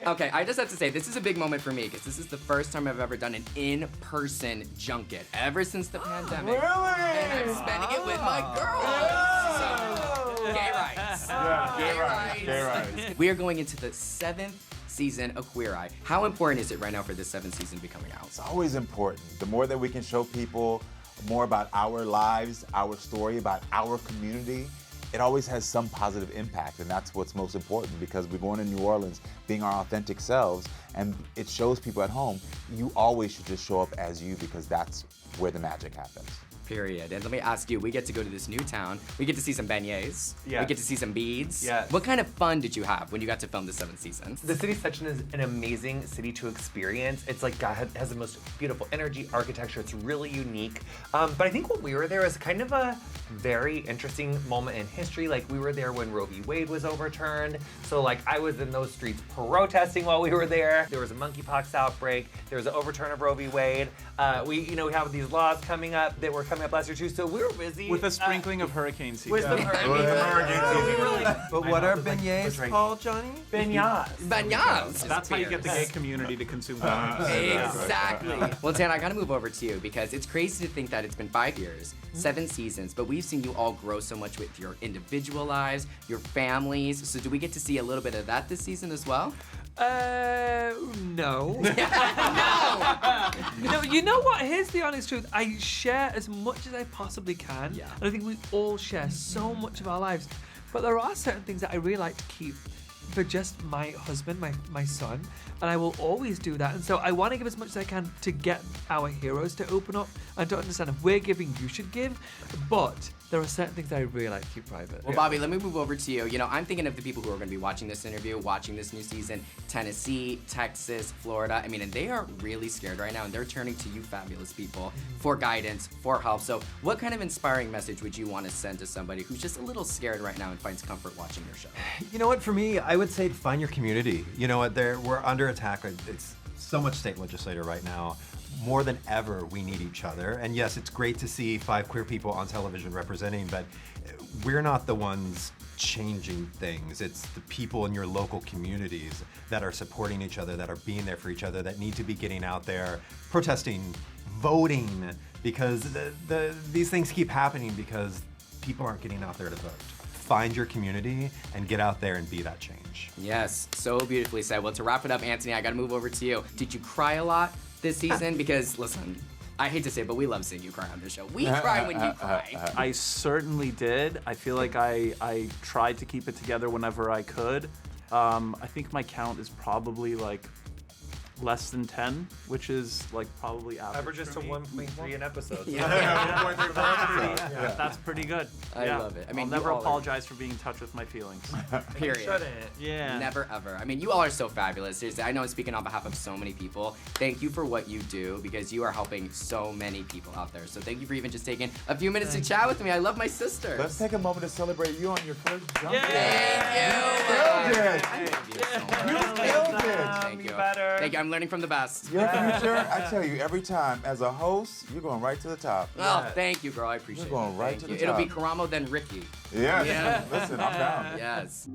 Okay, I just have to say, this is a big moment for me because this is the first time I've ever done an in-person junket ever since the pandemic. Really? And I'm spending it with my girls. So, gay rights. Yeah, gay rights. We are going into the 7th season of Queer Eye. How important is it right now for this 7th season to be coming out? It's always important. The more that we can show people more about our lives, our story, about our community, it always has some positive impact, and that's what's most important, because we're going to New Orleans being our authentic selves, and it shows people at home, you always should just show up as you, because that's where the magic happens. Period. And let me ask you, we get to go to this new town. We get to see some beignets. Yes. We get to see some beads. Yes. What kind of fun did you have when you got to film the 7th season? The city's such an amazing city to experience. It's like God has the most beautiful energy, architecture. It's really unique. But I think when we were there was kind of a very interesting moment in history. Like we were there when Roe v. Wade was overturned. So like I was in those streets protesting while we were there. There was a monkeypox outbreak. There was an overturn of Roe v. Wade. We have these laws coming up that were coming up last year too. So we were busy with a sprinkling of hurricane season. With some But what are beignets called, Johnny? Beignets. Beignets. That's how you get the gay community to consume that. Exactly. Well, Tan, I gotta move over to you because it's crazy to think that it's been 5 years, 7 seasons, but we've seen you all grow so much with your individual lives, your families. So do we get to see a little bit of that this season as well? No. No! No, you know what? Here's the honest truth. I share as much as I possibly can. Yeah. And I think we all share so much of our lives. But there are certain things that I really like to keep for just my husband, my son, and I will always do that. And so I want to give as much as I can to get our heroes to open up and to understand if we're giving, you should give. But there are certain things that I really like to keep private. Well, Bobby, let me move over to you. You know, I'm thinking of the people who are going to be watching this interview, watching this new season, Tennessee, Texas, Florida. I mean, and they are really scared right now, and they're turning to you fabulous people for guidance, for help. So what kind of inspiring message would you want to send to somebody who's just a little scared right now and finds comfort watching your show? You know what, for me, I would say find your community. You know what, we're under attack. It's so much state legislator right now. More than ever, we need each other. And yes, it's great to see 5 queer people on television representing, but we're not the ones changing things. It's the people in your local communities that are supporting each other, that are being there for each other, that need to be getting out there, protesting, voting, because these things keep happening because people aren't getting out there to vote. Find your community and get out there and be that change. Yes, so beautifully said. Well, to wrap it up, Anthony, I got to move over to you. Did you cry a lot this season? Because, listen, I hate to say it, but we love seeing you cry on the show. We cry when you cry. I certainly did. I feel like I tried to keep it together whenever I could. I think my count is probably like less than 10, which is like probably average. Averages to 1.3 an episode. That's pretty good. I love it. I mean, I'll never you all are- apologize for being in touch with my feelings. Period. Shouldn't. Yeah. Never ever. I mean, you all are so fabulous. Seriously, I know I'm speaking on behalf of so many people. Thank you for what you do because you are helping so many people out there. So thank you for even just taking a few minutes to chat with me. I love my sister. Let's take a moment to celebrate you on your first jump. Thank you. You killed it. Thank you. Better. Thank you. I'm learning from the best. Your future, I tell you, every time, as a host, you're going right to the top. Oh, thank you, girl. I appreciate it. You're going right Thank to you. the It'll be top. Karamo, then Ricky. Yes. Yeah. Listen, I'm down. Yes.